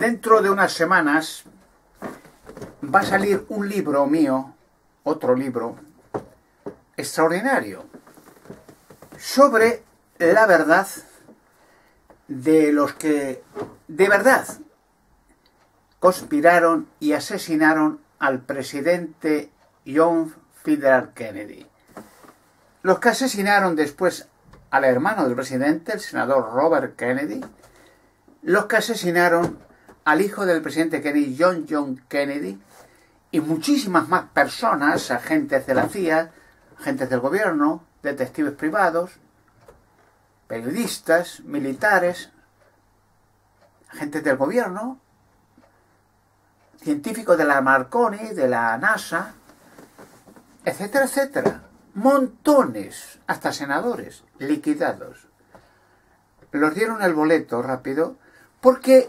Dentro de unas semanas va a salir un libro mío, otro libro extraordinario, sobre la verdad de los que de verdad conspiraron y asesinaron al presidente John F. Kennedy. Los que asesinaron después al hermano del presidente, el senador Robert Kennedy. Los que asesinaron al hijo del presidente Kennedy, John Kennedy. Y muchísimas más personas, agentes de la CIA, agentes del gobierno, detectives privados, periodistas, militares, agentes del gobierno, científicos de la Marconi, de la NASA, etcétera, etcétera. Montones, hasta senadores, liquidados. Los dieron el boleto rápido porque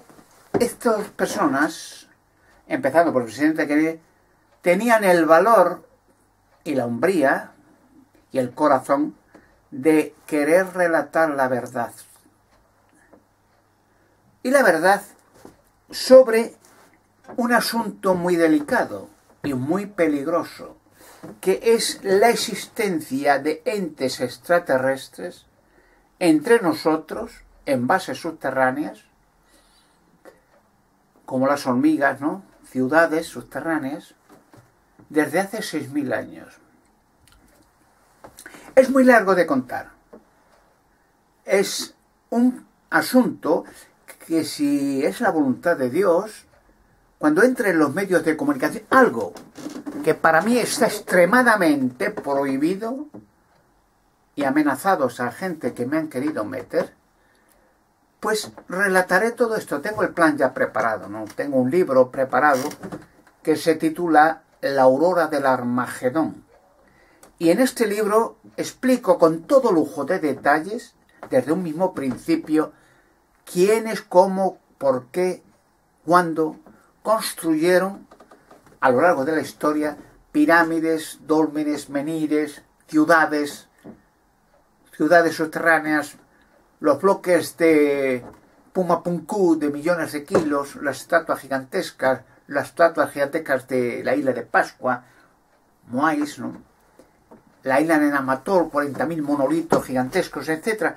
estas personas, empezando por el presidente Kennedy, tenían el valor y la hombría y el corazón de querer relatar la verdad. Y la verdad sobre un asunto muy delicado y muy peligroso, que es la existencia de entes extraterrestres entre nosotros en bases subterráneas, como las hormigas, ¿no? Ciudades subterráneas, desde hace 6.000 años. Es muy largo de contar. Es un asunto que, si es la voluntad de Dios, cuando entre en los medios de comunicación, algo que para mí está extremadamente prohibido y amenazados a gente que me han querido meter, pues relataré todo esto. Tengo el plan ya preparado, ¿no? Tengo un libro preparado que se titula La aurora del Armagedón. Y en este libro explico con todo lujo de detalles, desde un mismo principio, quiénes, cómo, por qué, cuándo construyeron a lo largo de la historia pirámides, dólmenes, menires, ciudades subterráneas, los bloques de Pumapunku de millones de kilos, las estatuas gigantescas de la isla de Pascua, Moais, ¿no? La isla de Namator, 40.000 monolitos gigantescos, etc.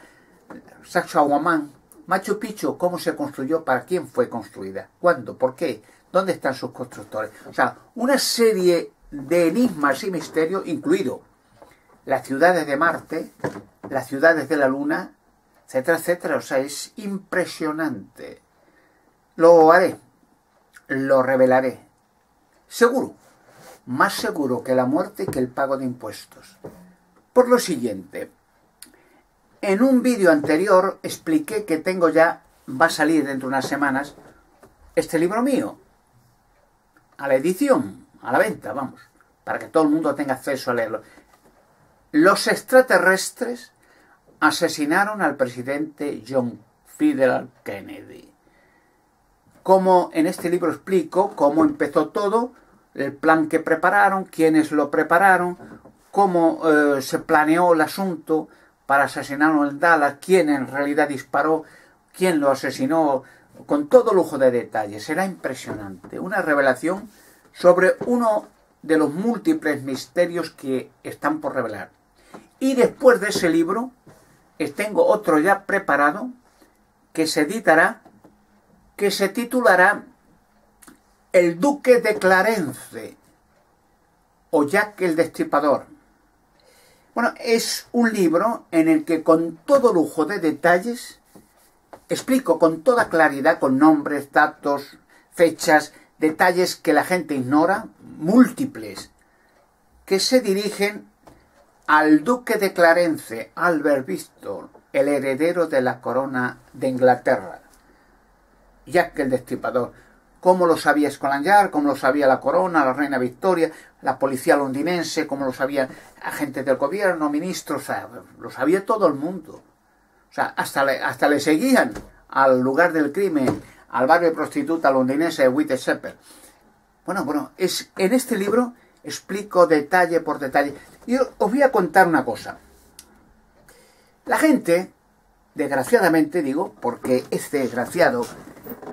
Sacsayhuamán, Machu Picchu, cómo se construyó, para quién fue construida, cuándo, por qué, dónde están sus constructores. O sea, una serie de enigmas y misterios, incluido las ciudades de Marte, las ciudades de la Luna, etcétera, etcétera. O sea, es impresionante. Lo haré, lo revelaré. Seguro, más seguro que la muerte que el pago de impuestos. Por lo siguiente, en un vídeo anterior expliqué que va a salir dentro de unas semanas, este libro mío, a la edición, a la venta, vamos, para que todo el mundo tenga acceso a leerlo. Los extraterrestres asesinaron al presidente John F. Kennedy. Como en este libro explico cómo empezó todo, el plan que prepararon, quiénes lo prepararon, cómo se planeó el asunto para asesinarlo en Dallas, quién en realidad disparó, quién lo asesinó, con todo lujo de detalles. Será impresionante, una revelación sobre uno de los múltiples misterios que están por revelar. Y después de ese libro, tengo otro ya preparado, que se editará, que se titulará El Duque de Clarence, o Jack el Destripador. Bueno, es un libro en el que con todo lujo de detalles explico con toda claridad, con nombres, datos, fechas, detalles que la gente ignora, múltiples, que se dirigen al Duque de Clarence, Albert Víctor, el heredero de la corona de Inglaterra. Jack el Destripador. Cómo lo sabía Scotland Yard, cómo lo sabía la corona, la reina Victoria, la policía londinense, cómo lo sabían agentes del gobierno, ministros, o sea, lo sabía todo el mundo. O sea, hasta le seguían al lugar del crimen, al barrio de prostituta londinense de Whitechapel. Bueno, en este libro explico detalle por detalle. Y os voy a contar una cosa. La gente, desgraciadamente digo, porque es desgraciado,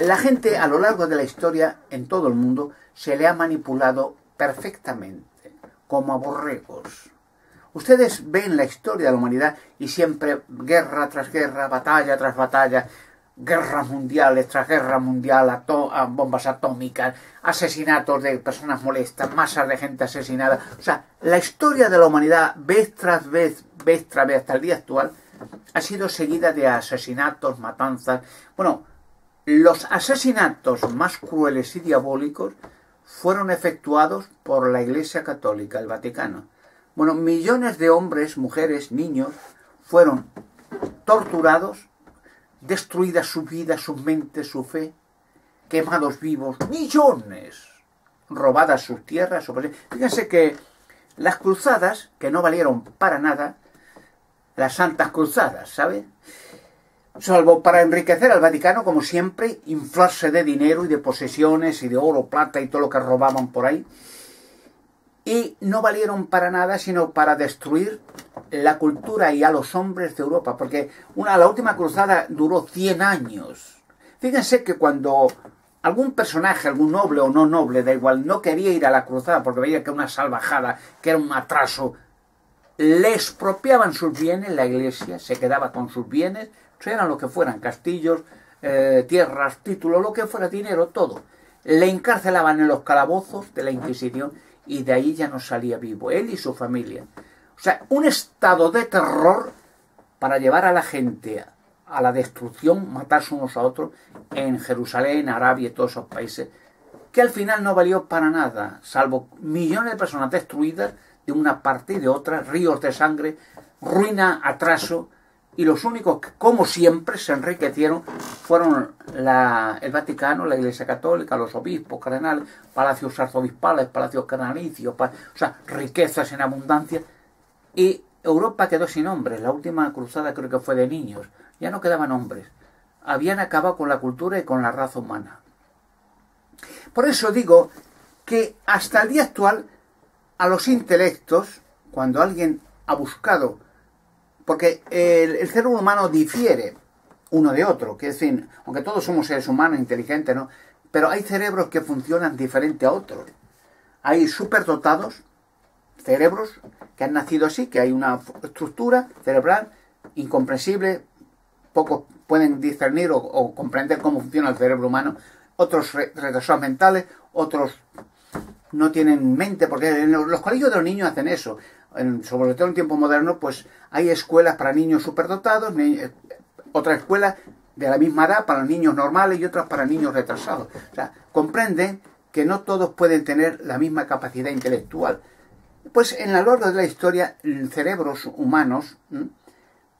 La gente a lo largo de la historia en todo el mundo se le ha manipulado perfectamente, como a borregos. Ustedes ven la historia de la humanidad y siempre guerra tras guerra, batalla tras batalla, guerras mundiales tras guerra mundial, bombas atómicas, asesinatos de personas molestas, masas de gente asesinada. O sea, la historia de la humanidad, vez tras vez, hasta el día actual, ha sido seguida de asesinatos, matanzas. Bueno, los asesinatos más crueles y diabólicos fueron efectuados por la Iglesia Católica, el Vaticano. Bueno, millones de hombres, mujeres, niños fueron torturados, destruidas su vida, su mente, su fe, quemados vivos, millones, robadas sus tierras. Fíjense que las cruzadas, que no valieron para nada, las santas cruzadas, ¿sabe? Salvo para enriquecer al Vaticano, como siempre, inflarse de dinero y de posesiones y de oro, plata y todo lo que robaban por ahí. Y no valieron para nada, sino para destruir la cultura y a los hombres de Europa, porque la última cruzada duró 100 años. Fíjense que cuando algún personaje, algún noble o no noble, da igual, no quería ir a la cruzada porque veía que era una salvajada, que era un atraso, le expropiaban sus bienes, la Iglesia se quedaba con sus bienes, eran lo que fueran, castillos, tierras, títulos, lo que fuera, dinero, todo. Le encarcelaban en los calabozos de la Inquisición y de ahí ya no salía vivo, él y su familia. O sea, un estado de terror para llevar a la gente a la destrucción, matarse unos a otros en Jerusalén, Arabia y todos esos países, que al final no valió para nada, salvo millones de personas destruidas de una parte y de otra, ríos de sangre, ruina, atraso, y los únicos que, como siempre, se enriquecieron fueron el Vaticano, la Iglesia Católica, los obispos, cardenales, palacios arzobispales, palacios cardenalicios, o sea, riquezas en abundancia. Y Europa quedó sin hombres. La última cruzada creo que fue de niños. Ya no quedaban hombres. Habían acabado con la cultura y con la raza humana. Por eso digo que hasta el día actual, a los intelectos, cuando alguien ha buscado, porque el cerebro humano difiere uno de otro, que es decir, aunque todos somos seres humanos inteligentes, ¿no? Pero hay cerebros que funcionan diferente a otros. Hay superdotados, cerebros que han nacido así, que hay una estructura cerebral incomprensible, pocos pueden discernir o comprender cómo funciona el cerebro humano, otros retrasados mentales, otros no tienen mente, porque en los colegios de los niños hacen eso. Sobre todo en tiempo moderno, pues hay escuelas para niños superdotados, otra escuela de la misma edad para niños normales y otras para niños retrasados. O sea, comprenden que no todos pueden tener la misma capacidad intelectual. Pues en lo largo de la historia, cerebros humanos,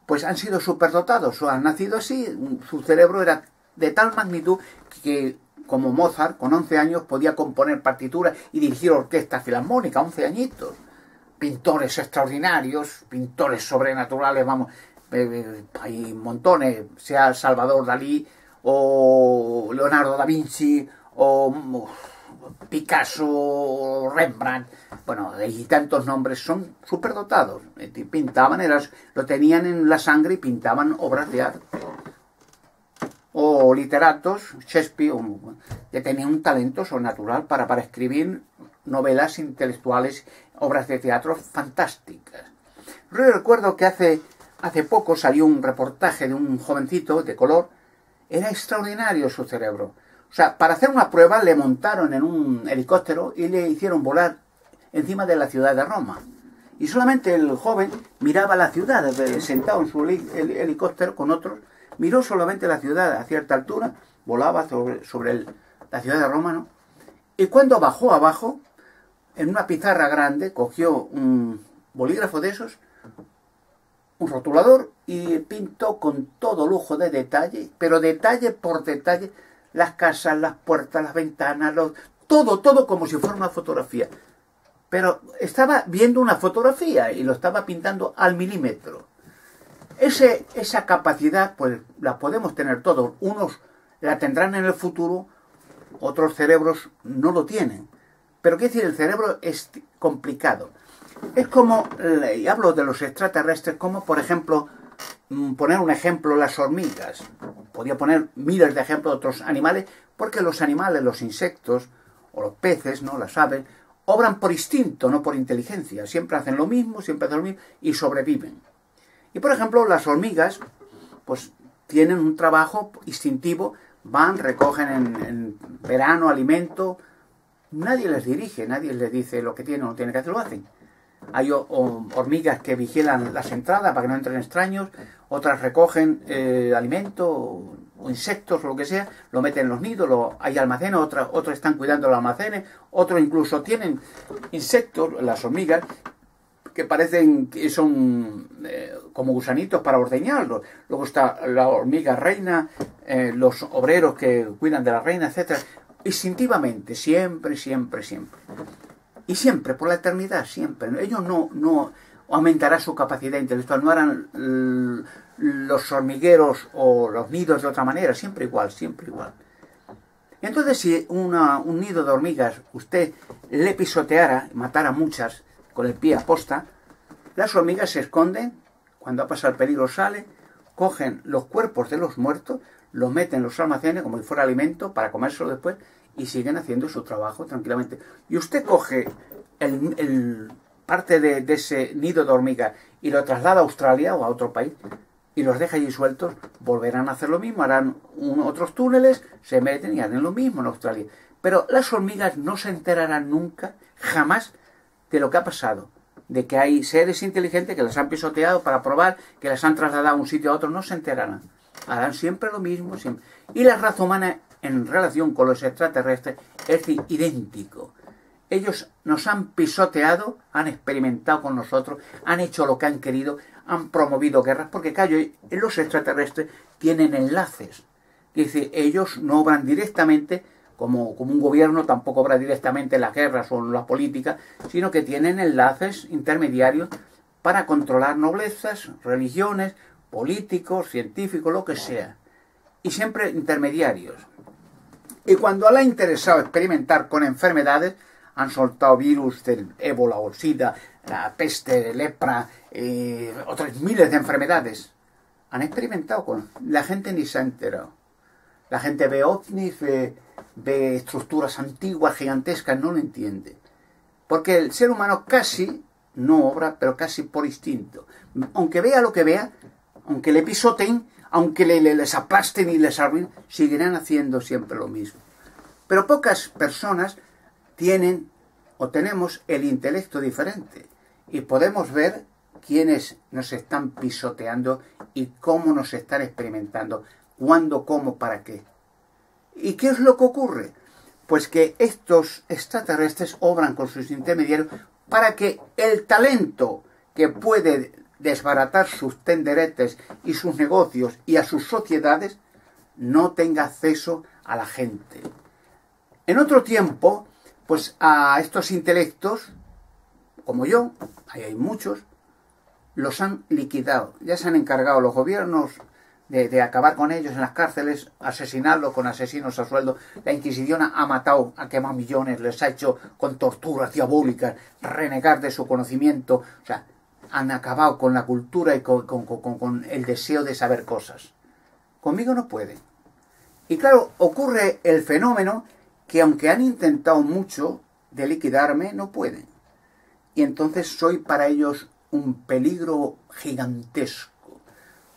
pues han sido superdotados o han nacido así. Su cerebro era de tal magnitud que, como Mozart, con 11 años podía componer partituras y dirigir orquestas filarmónicas, 11 añitos. Pintores extraordinarios, pintores sobrenaturales, vamos, hay montones, sea Salvador Dalí o Leonardo da Vinci o Picasso o Rembrandt, bueno, hay tantos nombres, son superdotados, pintaban, lo tenían en la sangre y pintaban obras de arte. O literatos, Shakespeare, que tenían un talento sobrenatural para escribir novelas intelectuales, obras de teatro fantásticas. Yo recuerdo que hace poco salió un reportaje de un jovencito de color. Era extraordinario su cerebro. O sea, para hacer una prueba le montaron en un helicóptero y le hicieron volar encima de la ciudad de Roma. Y solamente el joven miraba la ciudad, sentado en su helicóptero con otros, miró solamente la ciudad a cierta altura, volaba sobre la ciudad de Roma, ¿no? Y cuando bajó abajo, en una pizarra grande, cogió un bolígrafo de esos, un rotulador, y pintó con todo lujo de detalle, pero detalle por detalle, las casas, las puertas, las ventanas, todo como si fuera una fotografía. Pero estaba viendo una fotografía y lo estaba pintando al milímetro. Esa capacidad, pues la podemos tener todos. Unos la tendrán en el futuro, otros cerebros no lo tienen. Pero qué decir, el cerebro es complicado. Es como, y hablo de los extraterrestres, como por ejemplo, poner un ejemplo, las hormigas. podía poner miles de ejemplos de otros animales, porque los animales, los insectos, o los peces, ¿no? Las aves, obran por instinto, no por inteligencia. Siempre hacen lo mismo y sobreviven. Y por ejemplo, las hormigas, pues tienen un trabajo instintivo, van, recogen en verano alimento, nadie les dirige, nadie les dice lo que tienen o no tienen que hacer, lo hacen. Hay hormigas que vigilan las entradas para que no entren extraños, otras recogen alimento o insectos o lo que sea, lo meten en los nidos, hay almacenes, otros están cuidando los almacenes, otros incluso tienen insectos, las hormigas, que parecen que son como gusanitos para ordeñarlos. Luego está la hormiga reina, los obreros que cuidan de la reina, etcétera. Instintivamente, siempre. Y siempre, por la eternidad, siempre. Ellos no aumentará su capacidad intelectual, no harán los hormigueros o los nidos de otra manera, siempre igual. Entonces, si un nido de hormigas usted le pisoteara, matara muchas con el pie aposta, las hormigas se esconden, cuando ha pasado el peligro sale, cogen los cuerpos de los muertos, los meten en los almacenes como si fuera alimento para comérselo después, y siguen haciendo su trabajo tranquilamente. Y usted coge parte de ese nido de hormigas y lo traslada a Australia o a otro país y los deja allí sueltos, volverán a hacer lo mismo, harán otros túneles, se meten y harán lo mismo en Australia. Pero las hormigas no se enterarán nunca, jamás, de lo que ha pasado, de que hay seres inteligentes que las han pisoteado para probar, que las han trasladado a un sitio a otro, no se enterarán. Harán siempre lo mismo, siempre. Y la raza humana en relación con los extraterrestres es idéntico. Ellos nos han pisoteado, han experimentado con nosotros, han hecho lo que han querido, han promovido guerras, porque claro, los extraterrestres tienen enlaces. Es decir, ellos no obran directamente, como un gobierno tampoco obra directamente en las guerras o en la política, sino que tienen enlaces intermediarios para controlar noblezas, religiones, políticos, científicos, lo que sea. Y siempre intermediarios. Y cuando le ha interesado experimentar con enfermedades, han soltado virus del ébola o SIDA, la peste, lepra, otras miles de enfermedades. Han experimentado con... La gente ni se ha enterado. La gente ve ovnis, ve estructuras antiguas, gigantescas, no lo entiende. Porque el ser humano casi no obra, pero casi por instinto. Aunque vea lo que vea, aunque le pisoteen, aunque les aplasten y les arruinen, seguirán haciendo siempre lo mismo. Pero pocas personas tienen o tenemos el intelecto diferente y podemos ver quiénes nos están pisoteando y cómo nos están experimentando, cuándo, cómo, para qué. ¿Y qué es lo que ocurre? Pues que estos extraterrestres obran con sus intermediarios para que el talento que puede desbaratar sus tenderetes y sus negocios y a sus sociedades no tenga acceso a la gente. En otro tiempo, pues a estos intelectos, como yo, ahí hay muchos, los han liquidado. Ya se han encargado los gobiernos de acabar con ellos en las cárceles, asesinarlos con asesinos a sueldo. La Inquisición ha matado, ha quemado millones, les ha hecho con torturas diabólicas, renegar de su conocimiento. O sea, han acabado con la cultura y con el deseo de saber cosas. Conmigo no pueden. Y claro, ocurre el fenómeno que aunque han intentado mucho de liquidarme, no pueden. Y entonces soy para ellos un peligro gigantesco.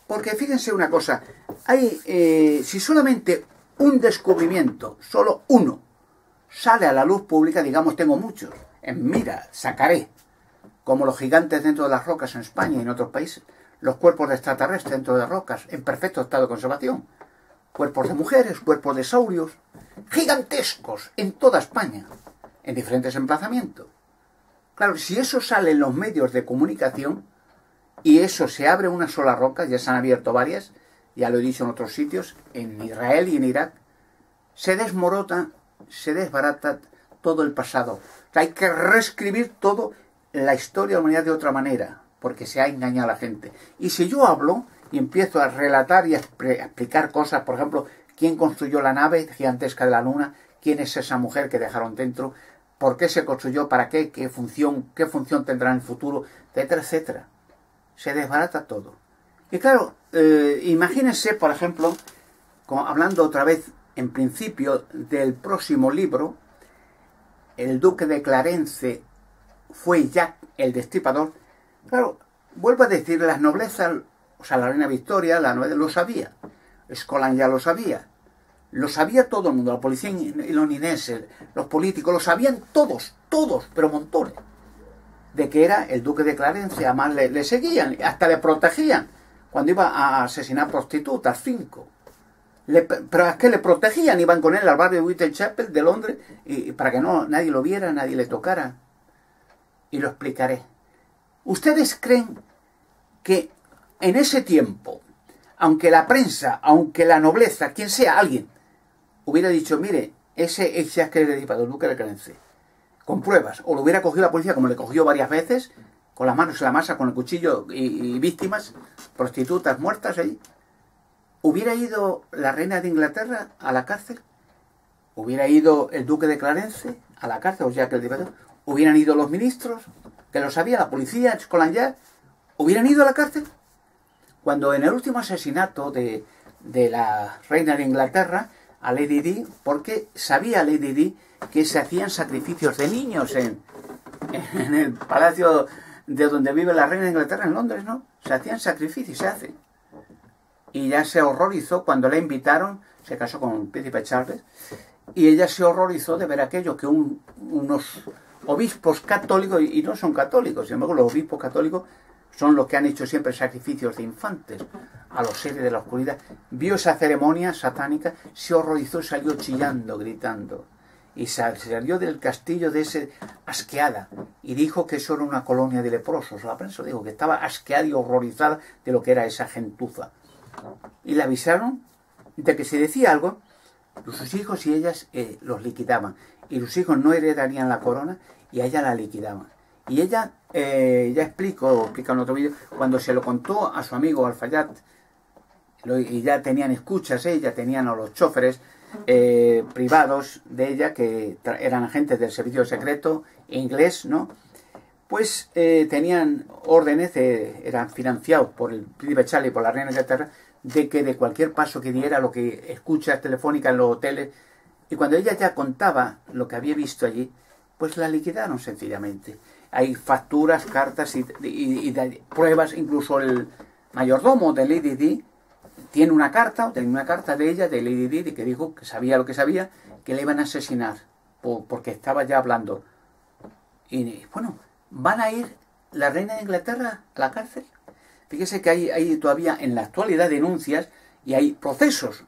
Porque fíjense una cosa, si solamente un descubrimiento, solo uno, sale a la luz pública, digamos, tengo muchos, en mira, sacaré, como los gigantes dentro de las rocas en España y en otros países, los cuerpos de extraterrestres dentro de rocas, en perfecto estado de conservación, cuerpos de mujeres, cuerpos de saurios, gigantescos en toda España, en diferentes emplazamientos. Claro, si eso sale en los medios de comunicación y eso se abre una sola roca, ya se han abierto varias, ya lo he dicho en otros sitios, en Israel y en Irak, se desmorota, se desbarata todo el pasado. O sea, hay que reescribir toda la historia de la humanidad de otra manera, porque se ha engañado a la gente. Y si yo hablo y empiezo a relatar y a explicar cosas, por ejemplo, quién construyó la nave gigantesca de la Luna, quién es esa mujer que dejaron dentro, por qué se construyó, para qué, qué función tendrá en el futuro, etcétera, etcétera. Se desbarata todo. Y claro, imagínense, por ejemplo, hablando otra vez en principio del próximo libro, el duque de Clarence fue Jack el Destripador. Claro, vuelvo a decir, las noblezas, o sea, la reina Victoria, la nobleza, lo sabía. Scotland ya lo sabía. Lo sabía todo el mundo, la policía londinense, los políticos, lo sabían todos, pero montones. De que era el duque de Clarence, además le seguían, hasta le protegían. Cuando iba a asesinar prostitutas, 5. Pero es que le protegían, iban con él al barrio de Whitechapel de Londres, y para que nadie lo viera, nadie le tocara. Y lo explicaré. ¿Ustedes creen que en ese tiempo, aunque la prensa, aunque la nobleza, quien sea, alguien, hubiera dicho, mire, ese es Jack el Destripador, duque de Clarence, con pruebas, o lo hubiera cogido la policía, como le cogió varias veces, con las manos en la masa, con el cuchillo y víctimas, prostitutas muertas ahí? ¿Hubiera ido la reina de Inglaterra a la cárcel? ¿Hubiera ido el duque de Clarence a la cárcel, o Jack el Destripador? ¿Hubieran ido los ministros, que lo sabía, la policía, Scotland Yard? ¿Hubieran ido a la cárcel? Cuando en el último asesinato de la reina de Inglaterra, a Lady Di, porque sabía Lady Di que se hacían sacrificios de niños en el palacio de donde vive la reina de Inglaterra, en Londres, ¿no? Se hacían sacrificios, se hacen. Y ya se horrorizó cuando la invitaron, se casó con el príncipe Charles, y ella se horrorizó de ver aquello, que unos obispos católicos, y no son católicos, sin embargo los obispos católicos son los que han hecho siempre sacrificios de infantes a los seres de la oscuridad. Vio esa ceremonia satánica, se horrorizó y salió chillando, gritando. Y salió del castillo de ese asqueada y dijo que eso era una colonia de leprosos. La prensa dijo que estaba asqueada y horrorizada de lo que era esa gentuza. Y le avisaron de que si decía algo, sus hijos y ellas los liquidaban. Y los hijos no heredarían la corona y a ella la liquidaban. Y ella, ya explico en otro vídeo, cuando se lo contó a su amigo Al-Fayad, y ya tenían escuchas, ya tenían a los choferes privados de ella, que eran agentes del servicio secreto inglés, ¿no? Pues tenían órdenes, eran financiados por el príncipe Charles y por la reina de Inglaterra, de que de cualquier paso que diera, lo que escuchas telefónicas en los hoteles, y cuando ella ya contaba lo que había visto allí, pues la liquidaron sencillamente. Hay facturas, cartas y pruebas, incluso el mayordomo de Lady Di tenía una carta de ella, de Lady Di, que dijo que sabía lo que sabía, que le iban a asesinar, porque estaba ya hablando. Y bueno, ¿van a ir la reina de Inglaterra a la cárcel? Fíjese que hay todavía en la actualidad denuncias y hay procesos,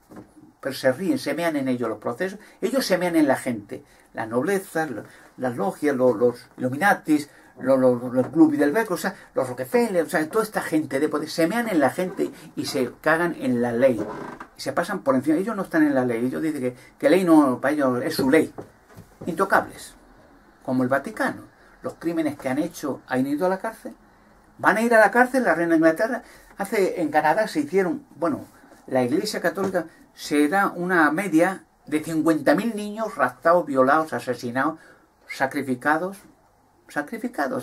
pero se ríen, se mean en ellos los procesos, ellos se mean en la gente, las noblezas, las logias, los Illuminatis, los Club del Beco, o sea, los Rockefeller, o sea, toda esta gente de poder, se mean en la gente y se cagan en la ley, y se pasan por encima. Ellos no están en la ley, ellos dicen que ley no, para ellos es su ley, intocables, como el Vaticano. Los crímenes que han hecho, ¿han ido a la cárcel? ¿Van a ir a la cárcel la reina de Inglaterra? En Canadá se hicieron, bueno, la Iglesia Católica se da una media de 50.000 niños raptados, violados, asesinados, sacrificados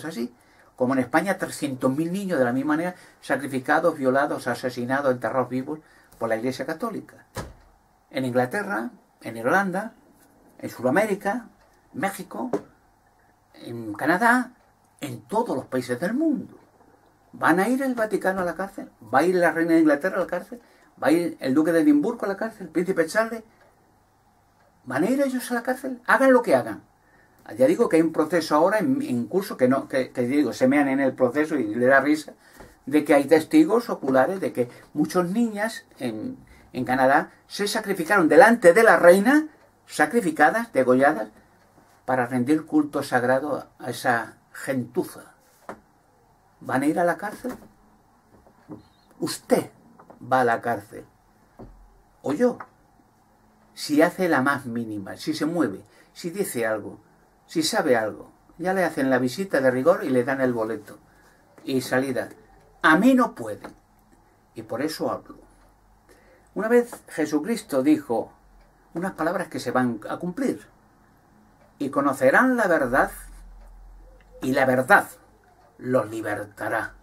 así, como en España 300.000 niños de la misma manera, sacrificados, violados, asesinados, enterrados vivos por la Iglesia Católica. En Inglaterra, en Irlanda, en Sudamérica, en México, en Canadá, en todos los países del mundo. ¿Van a ir el Vaticano a la cárcel? ¿Va a ir la reina de Inglaterra a la cárcel? ¿Va a ir el duque de Edimburgo a la cárcel? ¿El príncipe Charles? ¿Van a ir ellos a la cárcel? Hagan lo que hagan. Ya digo que hay un proceso ahora en curso que digo, se mean en el proceso y le da risa, de que hay testigos oculares de que muchas niñas en Canadá se sacrificaron delante de la reina, sacrificadas, degolladas, para rendir culto sagrado a esa gentuza. ¿Van a ir a la cárcel? Usted va a la cárcel. O yo. Si hace la más mínima, si se mueve, si dice algo, si sabe algo, ya le hacen la visita de rigor y le dan el boleto. Y salida. A mí no pueden. Y por eso hablo. Una vez Jesucristo dijo unas palabras que se van a cumplir. Y conocerán la verdad, y la verdad los libertará.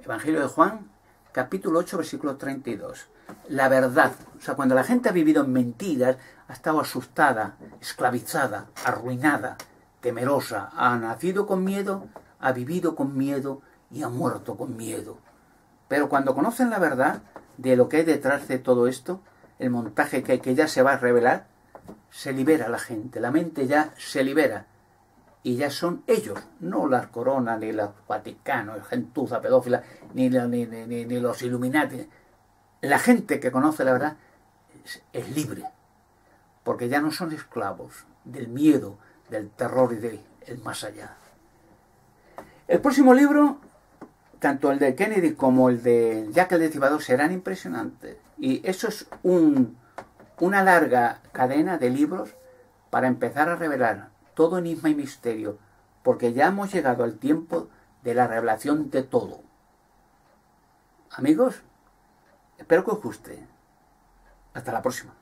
Evangelio de Juan, capítulo 8, versículo 32. la verdad. O sea, cuando la gente ha vivido en mentiras, ha estado asustada, esclavizada, arruinada, temerosa, ha nacido con miedo, ha vivido con miedo y ha muerto con miedo. Pero cuando conocen la verdad de lo que hay detrás de todo esto, el montaje que ya se va a revelar, se libera la gente, la mente ya se libera. Y ya son ellos, no las coronas, ni los vaticanos, gentuza pedófila, ni los Illuminati. La gente que conoce la verdad es libre, porque ya no son esclavos del miedo, del terror y del más allá. El próximo libro, tanto el de Kennedy como el de Jack el Destripador, serán impresionantes. Y eso es una larga cadena de libros para empezar a revelar todo enigma y misterio, porque ya hemos llegado al tiempo de la revelación de todo. Amigos, espero que os guste. Hasta la próxima.